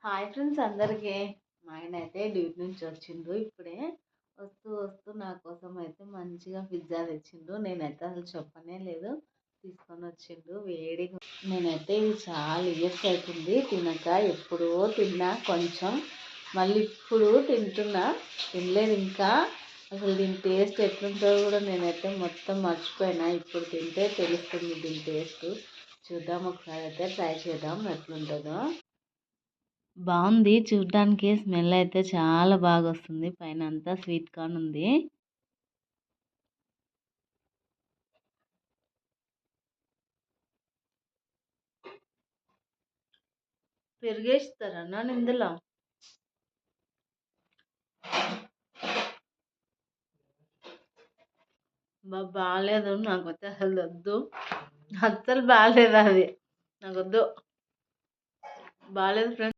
Hi friends అందరికీ. మా ఆయన అయితే డ్యూటీ నుంచి వచ్చిండు ఇప్పుడే. వస్తూ వస్తూ నా కోసం అయితే మంచిగా పిజ్జా తెచ్చిండు. నేనైతే అసలు చెప్పనే లేదు, తీసుకొని వచ్చిండు వేడిగా. నేనైతే ఇది చాలా ఇయర్స్ అవుతుంది తినక. ఎప్పుడో తిన్నా కొంచెం, మళ్ళీ ఇప్పుడు తింటున్నా. తినలేదు ఇంకా. అసలు దీని టేస్ట్ ఎట్లుంటుందో కూడా నేనైతే మొత్తం మర్చిపోయినా. ఇప్పుడు తింటే తెలుస్తుంది దీని టేస్ట్. చూద్దాం, ఒకసారి అయితే ట్రై చేద్దాం ఎట్లుంటుందో. బాగుంది చూడ్డానికి. స్మెల్ అయితే చాలా బాగా వస్తుంది. పైన అంతా స్వీట్ కార్న్ ఉంది. పెరిగేస్తారా నాన్న ఇందులో? బాగాలేదు, నాకైతే అసలు వద్దు. అస్సలు బాగాలేదు, అది నాకు వద్దు. బాగాలేదు ఫ్రెండ్స్.